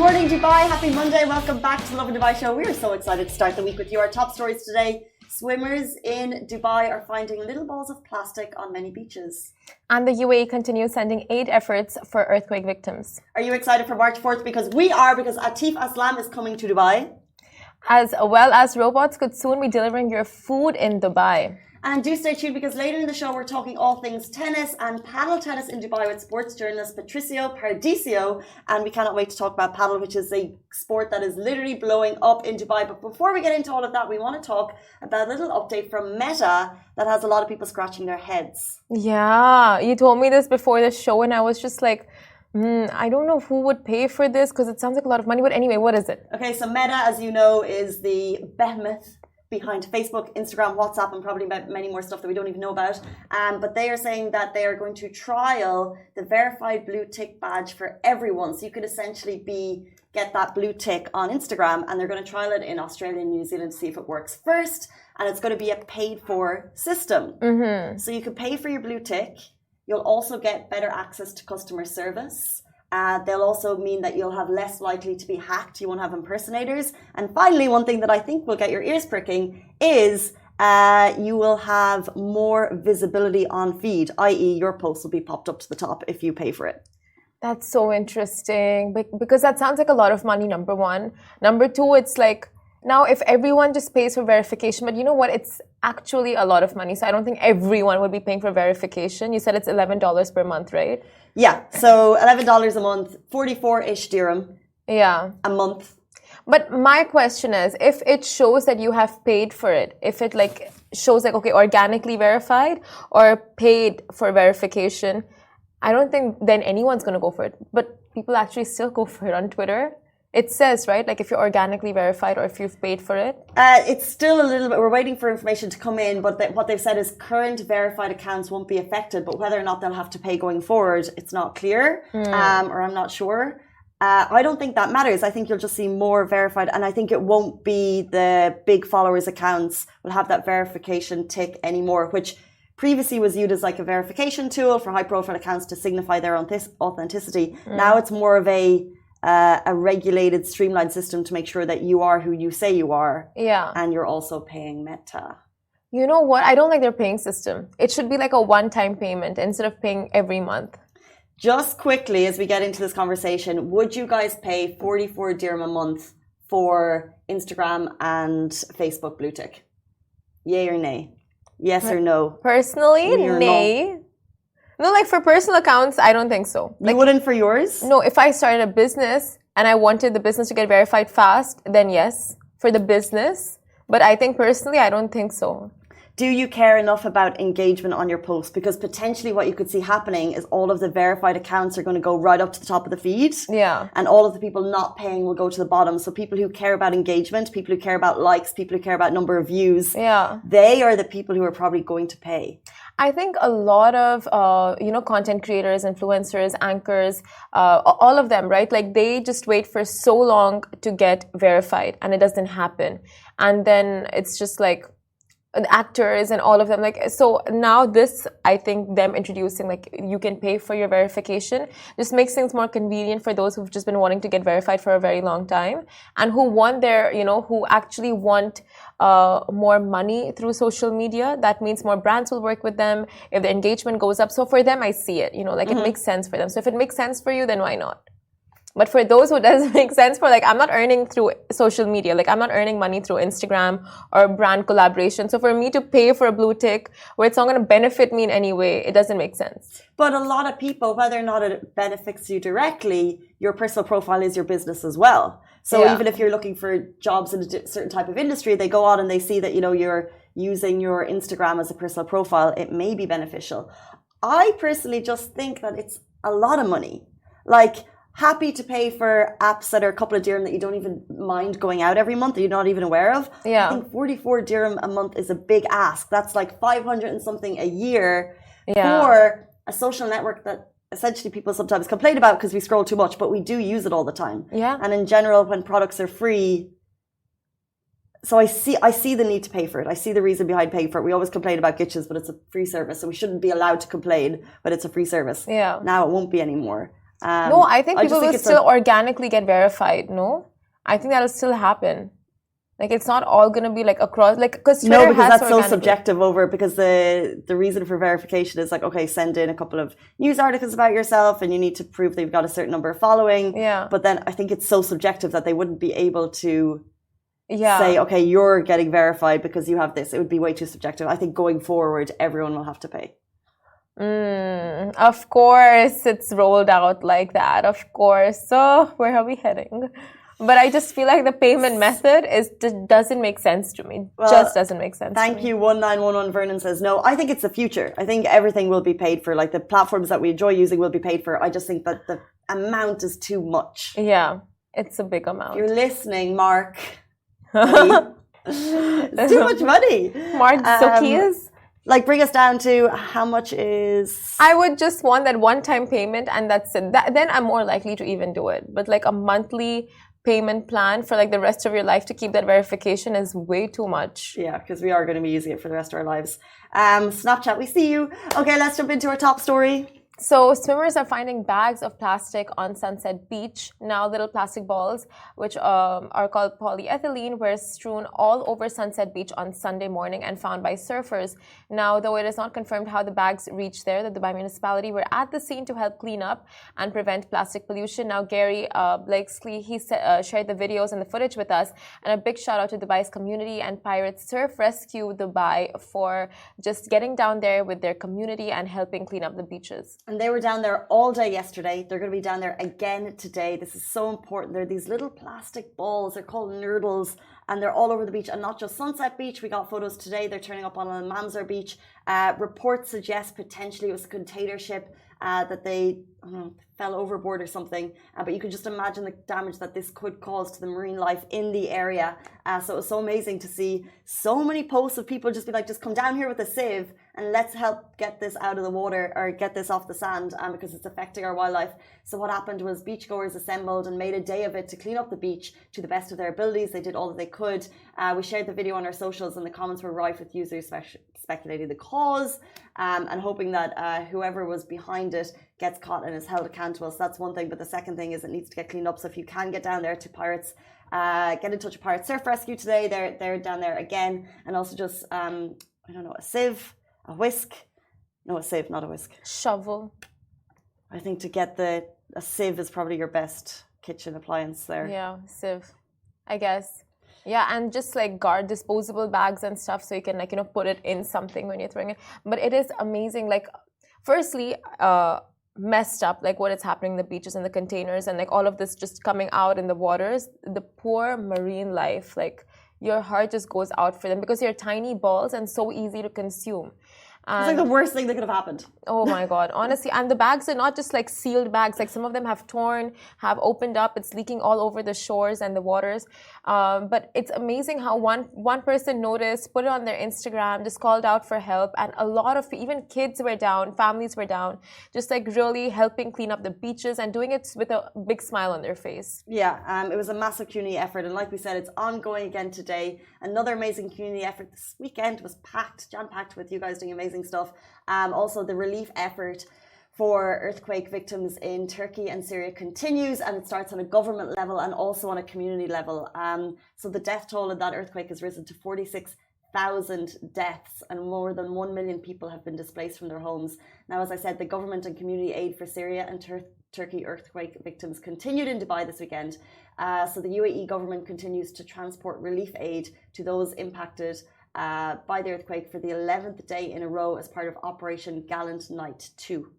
morning, Dubai. Happy Monday. Welcome back to the Lovin Dubai show. We are so excited to start the week with you. Our top stories today. Swimmers in Dubai are finding little balls of plastic on many beaches. And the UAE continues sending aid efforts for earthquake victims. Are you excited for March 4th? Because we are, because Atif Aslam is coming to Dubai. As well as robots could soon be delivering your food in Dubai. And do stay tuned because later in the show we're talking all things tennis and paddle tennis in Dubai with sports journalist Patricio Paradiso. And we cannot wait to talk about paddle, which is a sport that is literally blowing up in Dubai. But before we get into all of that, we want to talk about a little update from Meta that has a lot of people scratching their heads. Yeah, you told me this before the show and I was just like, I don't know who would pay for this because it sounds like a lot of money. But anyway, what is it? Okay, so Meta, as you know, is the behemoth behind Facebook, Instagram, WhatsApp, and probably many more stuff that we don't even know about. But they are saying that they are going to trial the verified blue tick badge for everyone. So you could essentially get that blue tick on Instagram, and they're going to trial it in Australia and New Zealand to see if it works first. And it's going to be a paid-for system. Mm-hmm. So you can pay for your blue tick. You'll also get better access to customer service. They'll also mean that you'll have less likely to be hacked. You won't have impersonators. And finally, one thing that I think will get your ears pricking is you will have more visibility on feed, i.e. your post will be popped up to the top if you pay for it. That's so interesting because that sounds like a lot of money, number one. Number two, it's like, now if everyone just pays for verification, but you know what? It's actually a lot of money. So I don't think everyone would be paying for verification. You said it's $11 per month, right? Yeah, so $11 a month, 44-ish dirham a month. But my question is, if it shows that you have paid for it, if it like shows like, okay, organically verified or paid for verification, I don't think then anyone's going to go for it. But people actually still go for it on Twitter. It says, right, like if you're organically verified or if you've paid for it? It's still a little bit, we're waiting for information to come in, but what they've said is current verified accounts won't be affected, but whether or not they'll have to pay going forward, it's not clear, or I'm not sure. I don't think that matters. I think you'll just see more verified, and I think it won't be the big followers accounts will have that verification tick anymore, which previously was viewed as like a verification tool for high profile accounts to signify their authenticity. Now it's more of a regulated, streamlined system to make sure that you are who you say you are. Yeah. And you're also paying Meta. You know what? I don't like their paying system. It should be like a one-time payment instead of paying every month. Just quickly, as we get into this conversation, would you guys pay 44 dirham a month for Instagram and Facebook blue tick? Yay or nay? Yes or no? Personally, nay. No, like for personal accounts, I don't think so. You wouldn't for yours? No, if I started a business and I wanted the business to get verified fast, then yes, for the business. But I think personally, I don't think so. Do you care enough about engagement on your post? Because potentially what you could see happening is all of the verified accounts are going to go right up to the top of the feed. Yeah. And all of the people not paying will go to the bottom. So people who care about engagement, people who care about likes, people who care about number of views, they are the people who are probably going to pay. I think a lot of, content creators, influencers, anchors, all of them, right? Like they just wait for so long to get verified and it doesn't happen. And then it's just like, actors and all of them, like, so now this, I think them introducing like you can pay for your verification just makes things more convenient for those who've just been wanting to get verified for a very long time and who want their, who actually want more money through social media. That means more brands will work with them if the engagement goes up. So for them, I see it, it makes sense for them. So if it makes sense for you, then why not? But for those who doesn't make sense for, like, I'm not earning through social media. Like, I'm not earning money through Instagram or brand collaboration. So for me to pay for a blue tick where it's not going to benefit me in any way, it doesn't make sense. But a lot of people, whether or not it benefits you directly, your personal profile is your business as well. So even if you're looking for jobs in a certain type of industry, they go out and they see that, you're using your Instagram as a personal profile. It may be beneficial. I personally just think that it's a lot of money. Like, happy to pay for apps that are a couple of dirham that you don't even mind going out every month that you're not even aware of. Yeah. I think 44 dirham a month is a big ask. That's like 500 and something a year for a social network that essentially people sometimes complain about because we scroll too much, but we do use it all the time. Yeah. And in general, when products are free, so I see the need to pay for it. I see the reason behind paying for it. We always complain about glitches, but it's a free service, so we shouldn't be allowed to complain, but it's a free service. Yeah. Now it won't be anymore. No, I think I just people think will it's still organically get verified. No, I think that'll still happen. Like it's not all gonna be like across, like because Twitter No, because has that's so organically. subjective over, because the reason for verification is like, okay, send in a couple of news articles about yourself and you need to prove that you've got a certain number of following. Yeah. But then I think it's so subjective that they wouldn't be able to Yeah. say, okay, you're getting verified because you have this. It would be way too subjective. I think going forward, everyone will have to pay. Of course, it's rolled out like that. Of course. So where are we heading? But I just feel like the payment method doesn't make sense to me. Well, just doesn't make sense. Thank you. 1911 Vernon says no. I think it's the future. I think everything will be paid for. Like the platforms that we enjoy using will be paid for. I just think that the amount is too much. Yeah, it's a big amount. If you're listening, Mark. It's too much money. Mark Zuckies. Like bring us down to how much is. I would just want that one-time payment and that's it. Then I'm more likely to even do it. But like a monthly payment plan for like the rest of your life to keep that verification is way too much. Yeah, because we are going to be using it for the rest of our lives. Snapchat, we see you. Okay, let's jump into our top story. So swimmers are finding bags of plastic on Sunset Beach. Now little plastic balls, which are called polyethylene, were strewn all over Sunset Beach on Sunday morning and found by surfers. Now, though it is not confirmed how the bags reached there, the Dubai municipality were at the scene to help clean up and prevent plastic pollution. Now, Gary Blakesley, he shared the videos and the footage with us. And a big shout out to Dubai's community and Pirates Surf Rescue Dubai for just getting down there with their community and helping clean up the beaches. And they were down there all day yesterday. They're going to be down there again today. This is so important. They're these little plastic balls. They're called nurdles. And they're all over the beach. And not just Sunset Beach. We got photos today. They're turning up on Al Manzar Beach. Reports suggest potentially it was a container ship that they fell overboard or something. But you can just imagine the damage that this could cause to the marine life in the area. So it was so amazing to see so many posts of people just be like, just come down here with a sieve and let's help get this out of the water or get this off the sand because it's affecting our wildlife. So what happened was beachgoers assembled and made a day of it to clean up the beach to the best of their abilities. They did all that they could. We shared the video on our socials and the comments were rife with users speculating the cause and hoping that whoever was behind it gets caught and is held accountable. So that's one thing. But the second thing is it needs to get cleaned up. So if you can get down there to Pirates, get in touch with Pirates Surf Rescue today. They're down there again. And also just, I don't know, a sieve, a whisk. No, a sieve, not a whisk. Shovel. I think to get a sieve is probably your best kitchen appliance there. Yeah, sieve, I guess. Yeah, and just like guard disposable bags and stuff so you can like, put it in something when you're throwing it. But it is amazing. Like, firstly, messed up, like what is happening in the beaches and the containers and like all of this just coming out in the waters. The poor marine life, like your heart just goes out for them because they're tiny balls and so easy to consume. It's like the worst thing that could have happened. Oh my God, honestly. And the bags are not just like sealed bags. Like some of them have torn, have opened up. It's leaking all over the shores and the waters. But it's amazing how one person noticed, put it on their Instagram, just called out for help. And a lot of, even kids were down, families were down, just like really helping clean up the beaches and doing it with a big smile on their face. Yeah, it was a massive community effort. And like we said, it's ongoing again today. Another amazing community effort this weekend was jam-packed with you guys doing amazing stuff. Also, the relief effort for earthquake victims in Turkey and Syria continues, and it starts on a government level and also on a community level. So the death toll of that earthquake has risen to 46,000 deaths, and more than 1 million people have been displaced from their homes. Now, as I said, the government and community aid for Syria and Turkey earthquake victims continued in Dubai this weekend. So the UAE government continues to transport relief aid to those impacted by the earthquake for the 11th day in a row as part of Operation Gallant Night 2.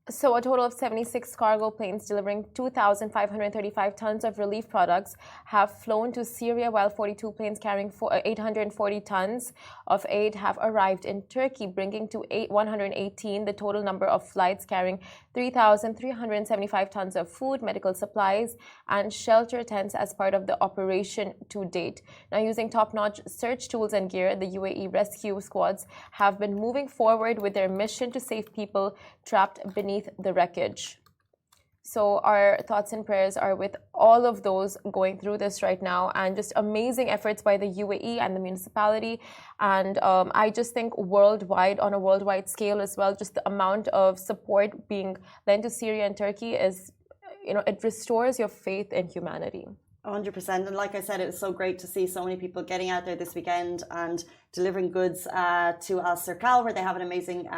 So a total of 76 cargo planes delivering 2,535 tons of relief products have flown to Syria, while 42 planes carrying 840 tons of aid have arrived in Turkey, bringing to 118 the total number of flights carrying 3,375 tons of food, medical supplies, and shelter tents as part of the operation to date. Now, using top-notch search tools and gear, the UAE rescue squads have been moving forward with their mission to save people trapped beneath the wreckage. So our thoughts and prayers are with all of those going through this right now, and just amazing efforts by the UAE and the municipality. And I just think worldwide, on a worldwide scale as well, just the amount of support being lent to Syria and Turkey is, it restores your faith in humanity. 100%. And like I said, it was so great to see so many people getting out there this weekend and delivering goods to Al Serkal, where they have an amazing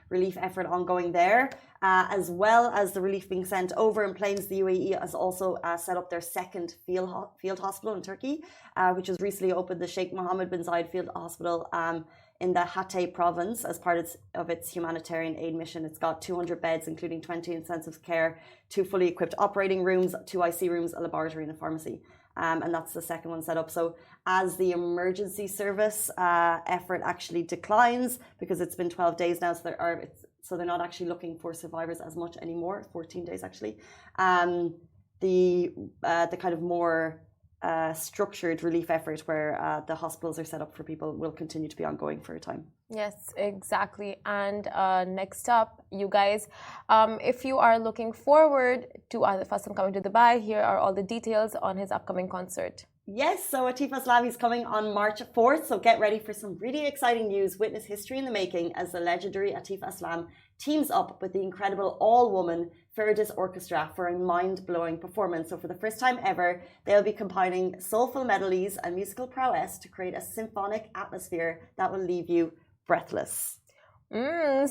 relief effort ongoing there, as well as the relief being sent over in planes. The UAE has also set up their second field hospital in Turkey, which was recently opened, the Sheikh Mohammed bin Zayed Field Hospital in the Hatay province as part of its humanitarian aid mission. It's got 200 beds, including 20 intensive care, 2 fully equipped operating rooms, 2 IC rooms, a laboratory and a pharmacy. And that's the second one set up. So as the emergency service effort actually declines, because it's been 12 days now, so they're not actually looking for survivors as much anymore, 14 days actually. The kind of more structured relief effort where the hospitals are set up for people will continue to be ongoing for a time. Yes, exactly. And next up, you guys, if you are looking forward to Atif Aslam coming to Dubai, here are all the details on his upcoming concert. Yes, so Atif Aslam is coming on March 4th, so get ready for some really exciting news. Witness history in the making as the legendary Atif Aslam teams up with the incredible all-woman Fergus Orchestra for a mind-blowing performance. So for the first time ever, they'll be combining soulful melodies and musical prowess to create a symphonic atmosphere that will leave you breathless.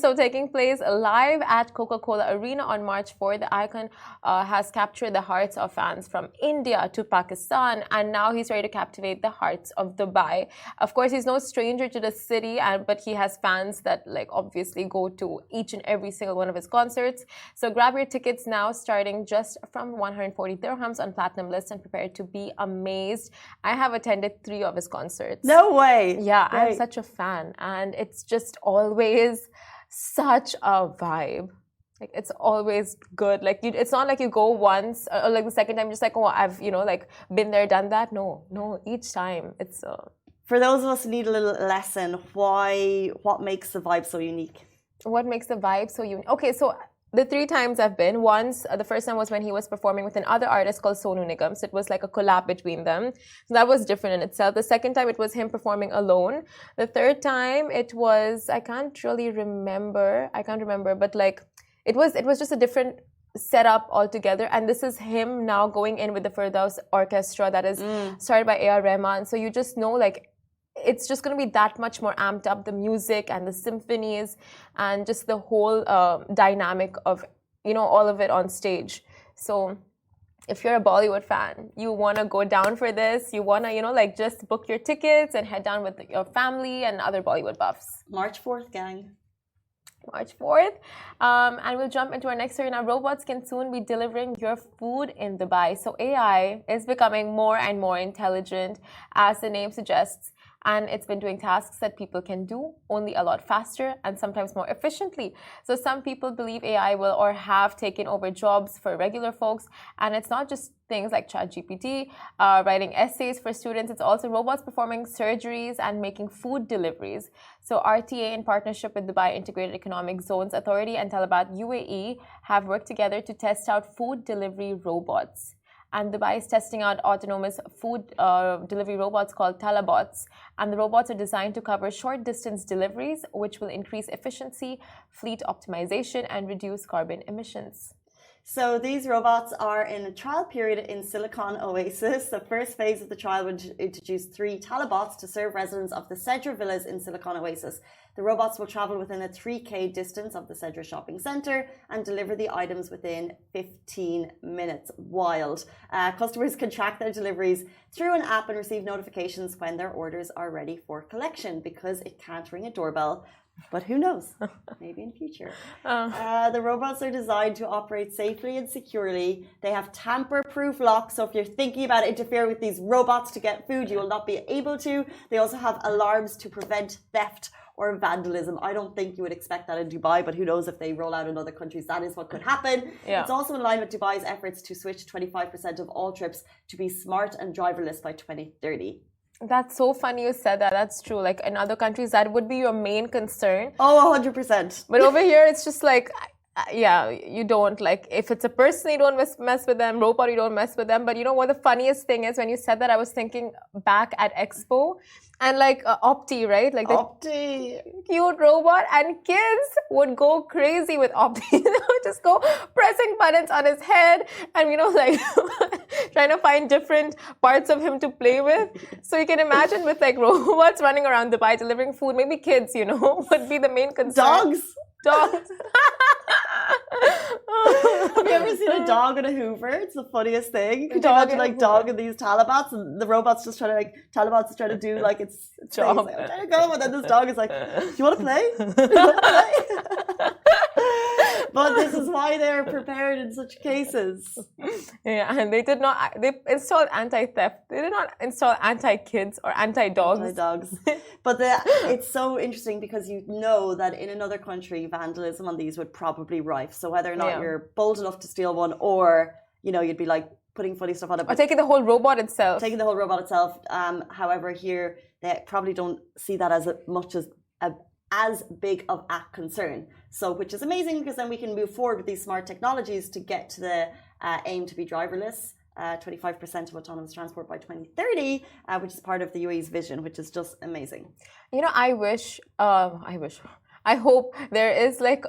So taking place live at Coca-Cola Arena on March 4th, the icon has captured the hearts of fans from India to Pakistan, and now he's ready to captivate the hearts of Dubai. Of course, he's no stranger to the city, but he has fans that obviously go to each and every single one of his concerts. So grab your tickets now, starting just from 140 dirhams on Platinum List, and prepare to be amazed. I have attended 3 of his concerts. No way! Yeah, I'm such a fan, and it's just always such a vibe. It's always good. It's not like you go once or the second time just I've been there, done that. No, each time it's For those of us who need a little lesson, what makes the vibe so unique? What makes the vibe so unique? Okay, so the 3 times I've been, once, the first time was when he was performing with another artist called Sonu Nigam. So it was like a collab between them. So that was different in itself. The second time, it was him performing alone. The third time, it was, I can't remember, but it was just a different setup altogether. And this is him now going in with the Firdaus Orchestra that is started by A.R. Rahman. So you just know, it's just going to be that much more amped up, the music and the symphonies and just the whole dynamic of, all of it on stage. So if you're a Bollywood fan, you want to go down for this, you want to, just book your tickets and head down with your family and other Bollywood buffs. March 4th, gang. March 4th. And we'll jump into our next story. Now, robots can soon be delivering your food in Dubai. So AI is becoming more and more intelligent, as the name suggests. And it's been doing tasks that people can do only a lot faster and sometimes more efficiently. So some people believe AI will or have taken over jobs for regular folks. And it's not just things like ChatGPT, writing essays for students. It's also robots performing surgeries and making food deliveries. So RTA, in partnership with Dubai Integrated Economic Zones Authority and Talabat UAE, have worked together to test out food delivery robots. And Dubai is testing out autonomous food delivery robots called Talabots. And the robots are designed to cover short distance deliveries, which will increase efficiency, fleet optimization, and reduce carbon emissions. So these robots are in a trial period in Silicon Oasis. The first phase of the trial would introduce 3 Talabots to serve residents of the Cedra Villas in Silicon Oasis. The robots will travel within a 3K distance of the Cedra shopping centre and deliver the items within 15 minutes. Wild. Customers can track their deliveries through an app and receive notifications when their orders are ready for collection, because it can't ring a doorbell. But who knows? Maybe in future. The robots are designed to operate safely and securely. They have tamper-proof locks, so if you're thinking about interfering with these robots to get food, you will not be able to. They also have alarms to prevent theft or vandalism. I don't think you would expect that in Dubai, but who knows if they roll out in other countries, that is what could happen. Yeah. It's also in line with Dubai's efforts to switch 25% of all trips to be smart and driverless by 2030. That's so funny you said that. That's true. In other countries, that would be your main concern. Oh, 100%. But over here, it's just yeah, you don't like if it's a person, you don't mess with them. Robot, you don't mess with them. But you know what? The funniest thing is when you said that, I was thinking back at Expo and like Opti, right? Like the Opti. cute robot, and kids would go crazy with Opti. They would just go pressing buttons on his head, and like trying to find different parts of him to play with. So you can imagine with like robots running around Dubai delivering food, maybe kids, would be the main concern. Dogs. Have you ever seen a dog in a Hoover? It's the funniest thing. Could you imagine like dog in these Talabats and the robot's just trying to Talabats is trying to do like its job. Like, I'm trying to go, and then this dog is like, "Do you want to play? Do you want to play?" But this is why they're prepared in such cases. Yeah, and they did not. They installed anti-theft. They did not install anti-kids or anti-dogs. Anti-dogs. But it's so interesting because you know that in another country, vandalism on these would probably rife. So whether or not you're bold enough to steal one, or you'd be like putting funny stuff on it, or taking the whole robot itself. However, here they probably don't see that as much as big of a concern. So, which is amazing because then we can move forward with these smart technologies to get to the aim to be driverless, 25% of autonomous transport by 2030, which is part of the UAE's vision, which is just amazing. I hope there is like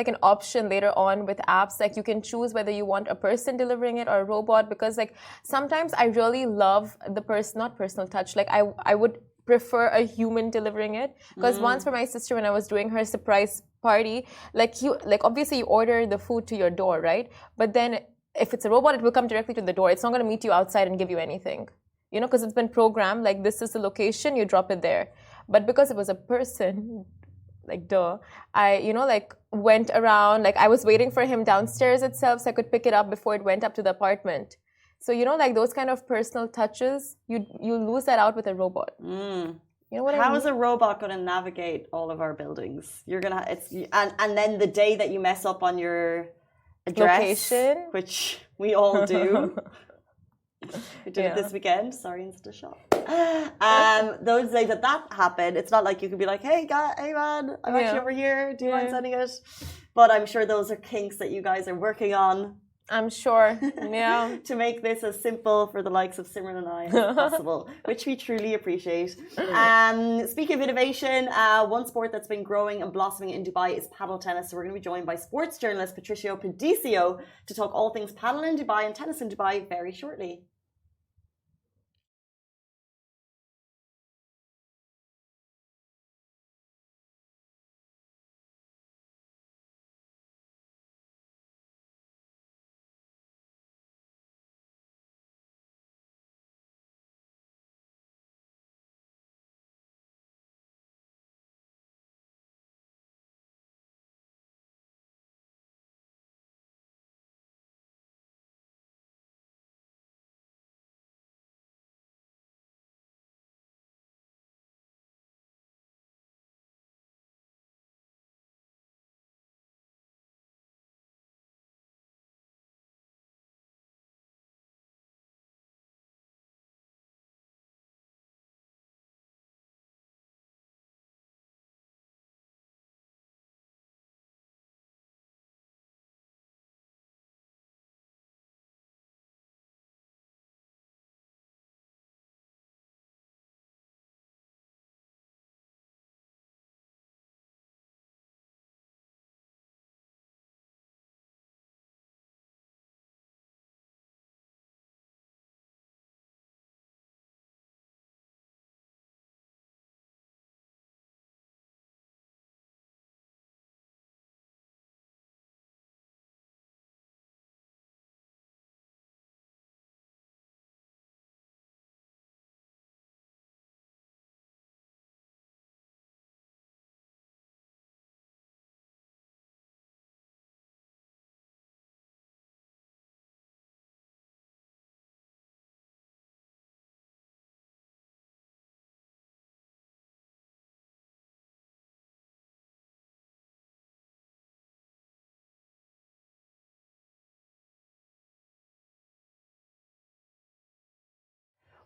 like an option later on with apps, like you can choose whether you want a person delivering it or a robot, because like sometimes I really love the not personal touch. Like I would prefer a human delivering it, because once for my sister, when I was doing her surprise party, like obviously you order the food to your door, right? But then if it's a robot, it will come directly to the door. It's not going to meet you outside and give you anything, because it's been programmed like this is the location, you drop it there. But because it was a person, like duh, I went around, like I was waiting for him downstairs itself so I could pick it up before it went up to the apartment. So like those kind of personal touches, you lose that out with a robot. You know what I mean? How is a robot going to navigate all of our buildings? You're gonna and then the day that you mess up on your address, location, which we all do. We did it this weekend. Sorry, Insta shop. Those days that happened, it's not like you can be like, hey man, I'm actually over here. Do you mind sending it? But I'm sure those are kinks that you guys are working on. I'm sure, yeah. To make this as simple for the likes of Simran and I as possible, which we truly appreciate. Speaking of innovation, one sport that's been growing and blossoming in Dubai is paddle tennis. So we're going to be joined by sports journalist Patricio Pedicio to talk all things paddle in Dubai and tennis in Dubai very shortly.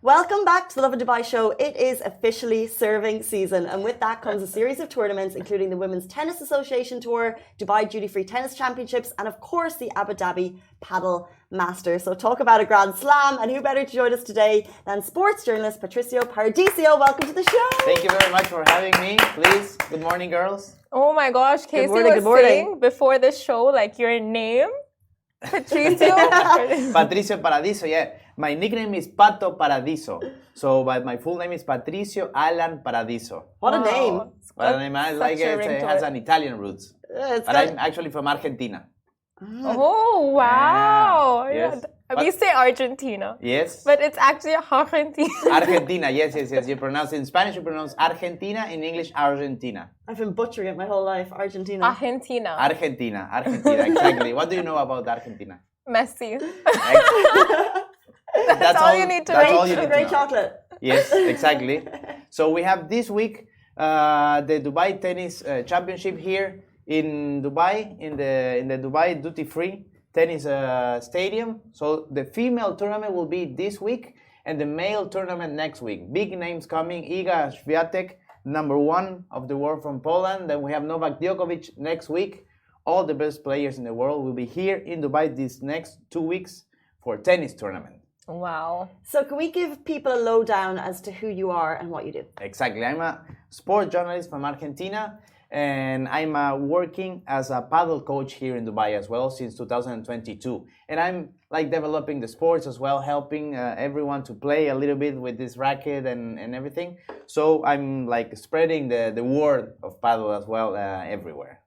Welcome back to the Lovin Dubai show. It is officially serving season, and with that comes a series of tournaments, including the Women's Tennis Association Tour, Dubai Duty Free Tennis Championships, and of course the Abu Dhabi Paddle Masters. So talk about a grand slam, and who better to join us today than sports journalist Patricio Paradiso. Welcome to the show. Thank you very much for having me. Please, good morning, girls. Oh my gosh, Casey good was morning. saying before the show, like your name, Patricio. Patricio Paradiso, yeah. My nickname is Pato Paradiso. So, but my full name is Patricio Alan Paradiso. What a name. But I like it has an Italian roots. But I'm actually from Argentina. Oh, wow. Yes. Yeah. We say Argentina. Yes. But it's actually Argentina. Argentina, yes. You pronounce it in Spanish, you pronounce Argentina, in English, Argentina. I've been butchering it my whole life. Argentina. Argentina. Argentina, exactly. What do you know about Argentina? Messi. That's all you need to that's know. all you need Great to know. chocolate. Yes, exactly. So we have this week the Dubai Tennis Championship here in Dubai, in the Dubai Duty Free Tennis Stadium. So the female tournament will be this week, and the male tournament next week. Big names coming: Iga Swiatek, #1 of the world from Poland. Then we have Novak Djokovic next week. All the best players in the world will be here in Dubai these next 2 weeks for tennis tournament. Wow. So can we give people a lowdown as to who you are and what you do? Exactly. I'm a sport journalist from Argentina, and I'm working as a paddle coach here in Dubai as well since 2022. And I'm like developing the sports as well, helping everyone to play a little bit with this racket and everything. So I'm like spreading the word of paddle as well everywhere.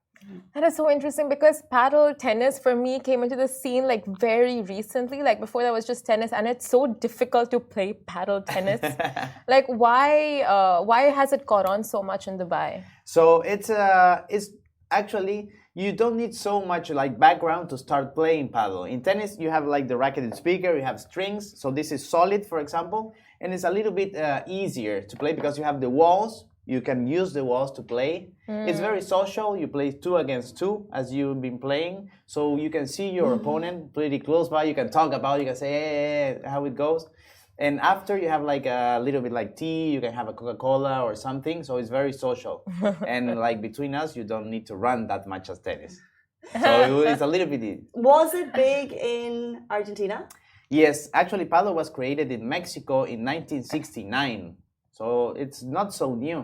That is so interesting because paddle tennis for me came into the scene like very recently. Like before that was just tennis, and it's so difficult to play paddle tennis. Like why has it caught on so much in Dubai? So it's actually you don't need so much like background to start playing paddle. In tennis, you have like the racket and speaker, you have strings. So this is solid, for example, and it's a little bit easier to play because you have the walls. You can use the walls to play. It's very social. You play 2 against 2 as you've been playing. So you can see your opponent pretty close by. You can talk about it. You can say, hey, how it goes. And after you have like a little bit like tea, you can have a Coca-Cola or something. So it's very social. And like between us, you don't need to run that much as tennis. So it's a little bit... Was it big in Argentina? Yes, actually paddle was created in Mexico in 1969. So it's not so new.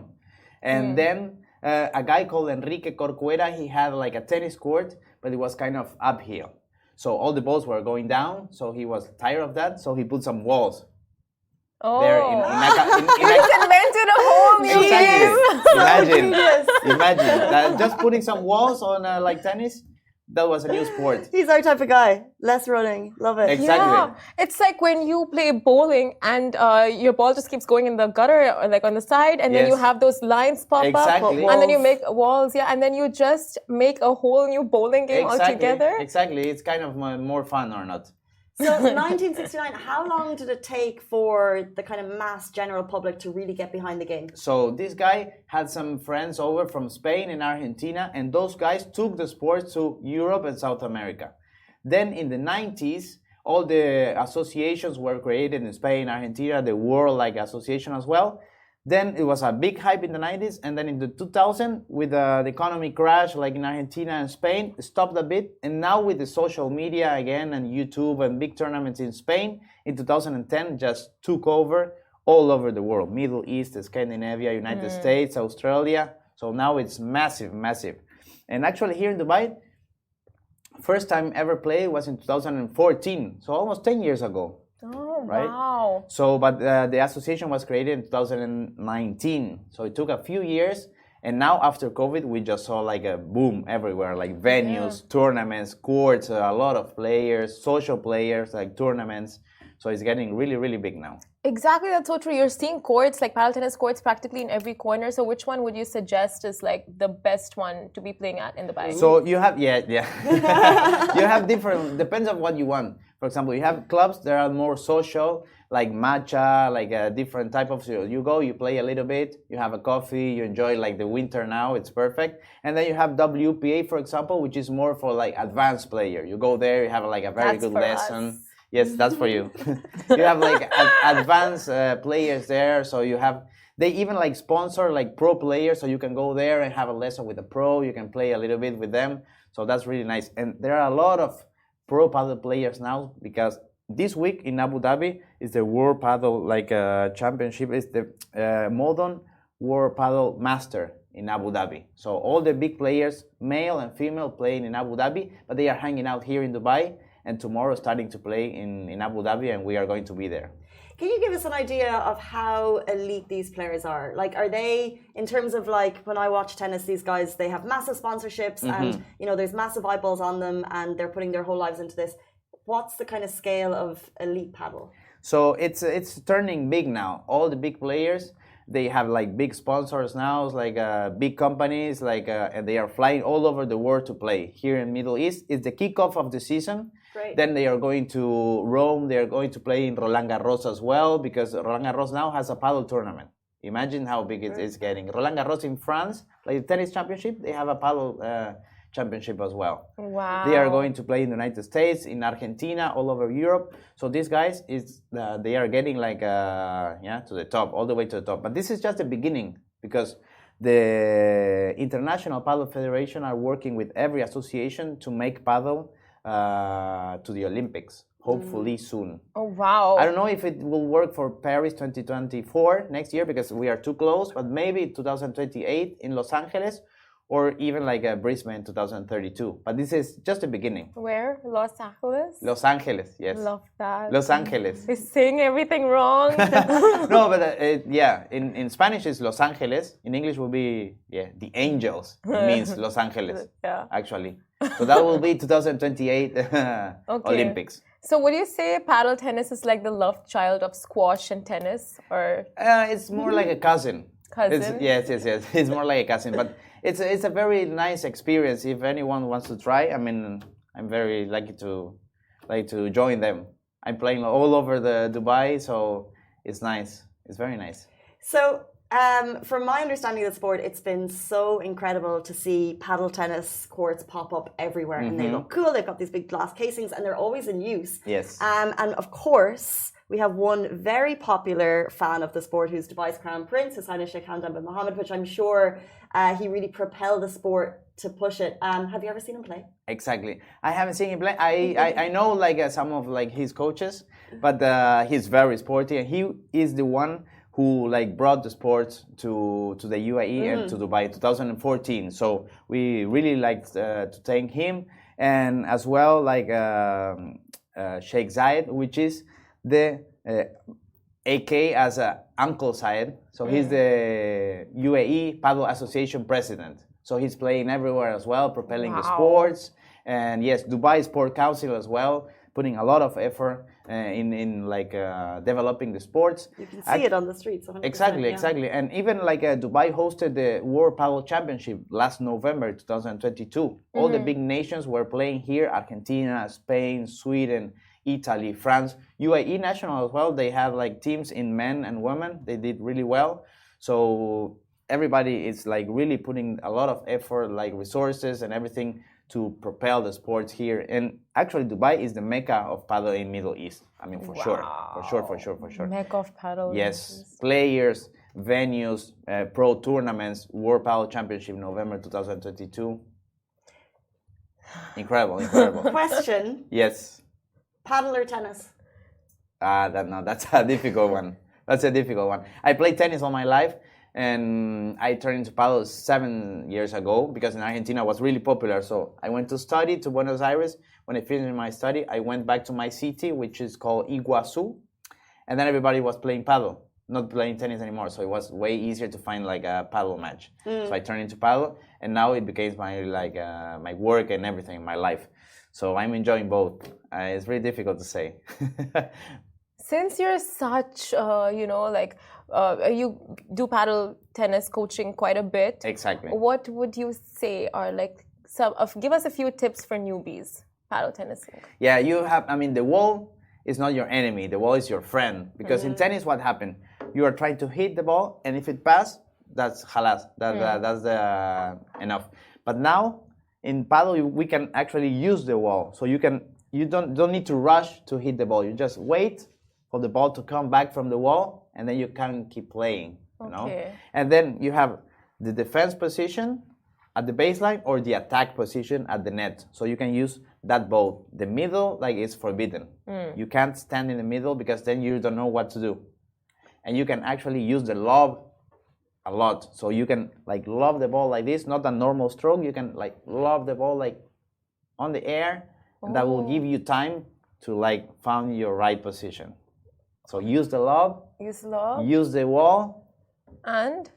And then a guy called Enrique Corcuera, he had like a tennis court, but it was kind of uphill. So all the balls were going down. So he was tired of that. So he put some walls. Oh, There he's invented a whole new game. Imagine that just putting some walls on like tennis. That was a new sport. He's our type of guy. Less running. Love it. Exactly. Yeah, it's like when you play bowling and your ball just keeps going in the gutter or like on the side, and then you Yes. have those lines pop Exactly. up, and then you make walls, and then you just make a whole new bowling game altogether. Exactly. It's kind of more fun or not. So 1969, how long did it take for the kind of mass general public to really get behind the game? So this guy had some friends over from Spain and Argentina, and those guys took the sport to Europe and South America. Then in the 90s, all the associations were created in Spain, Argentina, the World like Association as well. Then it was a big hype in the 90s, and then in the 2000, with the economy crash, like in Argentina and Spain, it stopped a bit. And now with the social media again and YouTube and big tournaments in Spain, in 2010, just took over all over the world. Middle East, Scandinavia, United States, Australia. So now it's massive, massive. And actually here in Dubai, first time ever played was in 2014, so almost 10 years ago. Oh, Right? wow. So, but the association was created in 2019. So it took a few years. And now after COVID, we just saw like a boom everywhere, like venues, tournaments, courts, a lot of players, social players, like tournaments. So it's getting really, really big now. Exactly, that's so true. You're seeing courts, like paddle tennis courts practically in every corner. So which one would you suggest is like the best one to be playing at in Dubai? So you have, yeah. You have different, depends on what you want. For example, you have clubs that are more social, like matcha, like a different type of, so you go, you play a little bit, you have a coffee, you enjoy like the winter now, it's perfect. And then you have WPA, for example, which is more for like advanced player. You go there, you have like a very That's good for lesson. us. Yes, that's for you. You have like advanced players there, so you have. They even like sponsor like pro players, so you can go there and have a lesson with a pro. You can play a little bit with them, so that's really nice. And there are a lot of pro paddle players now because this week in Abu Dhabi is the World Paddle Championship. It's the Modern World Paddle Master in Abu Dhabi. So all the big players, male and female, playing in Abu Dhabi, but they are hanging out here in Dubai. And tomorrow starting to play in Abu Dhabi, and we are going to be there. Can you give us an idea of how elite these players are? Like, are they, in terms of like, when I watch tennis, these guys, they have massive sponsorships and, you know, there's massive eyeballs on them and they're putting their whole lives into this. What's the kind of scale of elite paddle? So it's turning big now. All the big players, they have like big sponsors now, like big companies, and they are flying all over the world to play. Here in Middle East, it's the kickoff of the season. Great. Then they are going to Rome. They are going to play in Roland Garros as well because Roland Garros now has a paddle tournament. Imagine how big it is getting. Roland Garros in France, like the tennis championship, they have a paddle championship as well. Wow. They are going to play in the United States, in Argentina, all over Europe. So these guys, they are getting to the top, all the way to the top. But this is just the beginning because the International Paddle Federation are working with every association to make paddle to the Olympics, hopefully soon. Oh, wow. I don't know if it will work for Paris 2024 next year because we are too close, but maybe 2028 in Los Angeles or even Brisbane 2032. But this is just the beginning. Where? Los Angeles? Los Angeles, yes. Love that. Los Angeles. He's saying everything wrong. No, but in Spanish it's Los Angeles. In English will be, the Angels. It means Los Angeles, actually. So that will be 2028 Olympics. So would you say paddle tennis is like the love child of squash and tennis? Or it's more like a cousin. Cousin? Yes. It's more like a cousin. But it's a very nice experience. If anyone wants to try, I mean, I'm very lucky to join them. I'm playing all over the Dubai, so it's nice. It's very nice. So, from my understanding of the sport, it's been so incredible to see paddle tennis courts pop up everywhere, and they look cool. They've got these big glass casings, and they're always in use. Yes. And of course, we have one very popular fan of the sport, who's Dubai's Crown Prince, His Highness Sheikh Hamdan bin Mohammed, which I'm sure he really propelled the sport to push it. Have you ever seen him play? Exactly. I haven't seen him play. I know some of his coaches, but he's very sporty, and he is the one who brought the sport to the UAE and to Dubai in 2014. So we really like to thank him, and as well Sheikh Zayed, which is the AK as Uncle Zayed. So he's the UAE Paddle Association president. So he's playing everywhere as well, propelling the sports. And yes, Dubai Sport Council as well, putting a lot of effort in developing the sports. You can see it on the streets. 100%, Exactly. And even Dubai hosted the World Paddle Championship last November 2022. All the big nations were playing here: Argentina, Spain, Sweden, Italy, France, UAE national as well. They have teams in men and women. They did really well. So everybody is really putting a lot of effort, resources and everything, to propel the sports here. And actually Dubai is the mecca of paddle in Middle East. I mean, for sure. Mecca of paddle. Yes, players, venues, pro tournaments, World Paddle Championship November 2022. Incredible. Question. Yes. Paddle or tennis? That's a difficult one. I played tennis all my life, and I turned into paddle 7 years ago because in Argentina it was really popular. So I went to study to Buenos Aires. When I finished my study, I went back to my city, which is called Iguazu, and then everybody was playing paddle, not playing tennis anymore. So it was way easier to find a paddle match. So I turned into paddle, and now it became my my work and everything, my life. So I'm enjoying both. It's really difficult to say. Since you're such, you do paddle tennis coaching quite a bit. Exactly. What would you say are give us a few tips for newbies paddle tennis? Yeah, the wall is not your enemy. The wall is your friend. Because in tennis, what happened? You are trying to hit the ball, and if it passes, that's halas. That's enough. But now, in paddle, we can actually use the wall. So you can you don't need to rush to hit the ball. You just wait for the ball to come back from the wall, and then you can keep playing. You know? And then you have the defense position at the baseline or the attack position at the net. So you can use that both. The middle, like, is forbidden. You can't stand in the middle because then you don't know what to do. And you can actually use the lob a lot. So you can like lob the ball like this, not a normal stroke. You can like lob the ball like on the air, and that will give you time to like find your right position. So use the lob, use the wall, and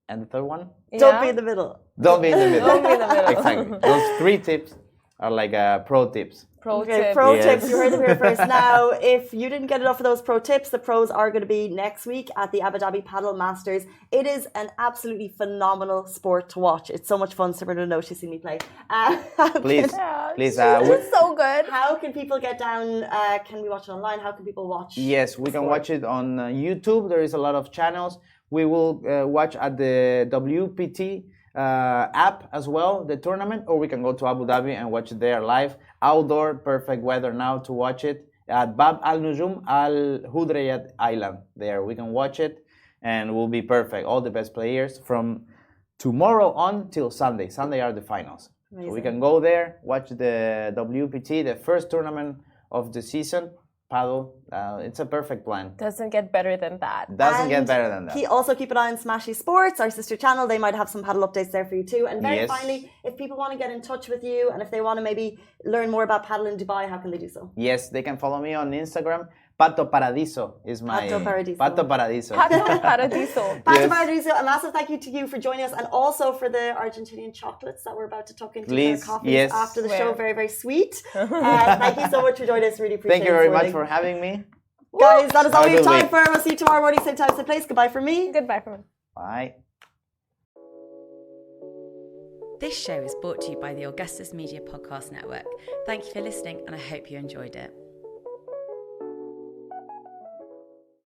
the third one? Don't be in the middle. Don't be in the middle. Don't be in the middle. Exactly. Those 3 tips are like pro tips. Pro tips. You heard them here first. Now, if you didn't get enough of those pro tips, the pros are going to be next week at the Abu Dhabi Paddle Masters. It is an absolutely phenomenal sport to watch. It's so much fun. Simran will know she's seen me play. Please. It's so good. How can people get down? Can we watch it online? How can people watch? Yes, we can watch it on YouTube. There is a lot of channels. We will watch at the WPT app as well, the tournament, or we can go to Abu Dhabi and watch it there live. Outdoor, perfect weather now to watch it at Bab Al Nujum Al Hudriyat Island. There we can watch it and will be perfect. All the best players from tomorrow on till Sunday. Sunday are the finals. Amazing. So we can go there, watch the WPT, the first tournament of the season. Paddle, it's a perfect plan. Doesn't get better than that. Get better than that. Also keep an eye on Smashy Sports, our sister channel. They might have some paddle updates there for you too. And very finally, if people want to get in touch with you and if they want to maybe learn more about paddle in Dubai, how can they do so? Yes, they can follow me on Instagram. Pato Paradiso is my... Pato Paradiso. Pato Paradiso. A massive thank you to you for joining us and also for the Argentinian chocolates that we're about to tuck into our coffees after the show. Very, very sweet. Thank you so much for joining us. Really appreciate it. Thank you very much for having me. Guys, that is all we have time for. We'll see you tomorrow morning, same time, same place. Goodbye from me. Goodbye from me. Bye. This show is brought to you by the Augustus Media Podcast Network. Thank you for listening, and I hope you enjoyed it.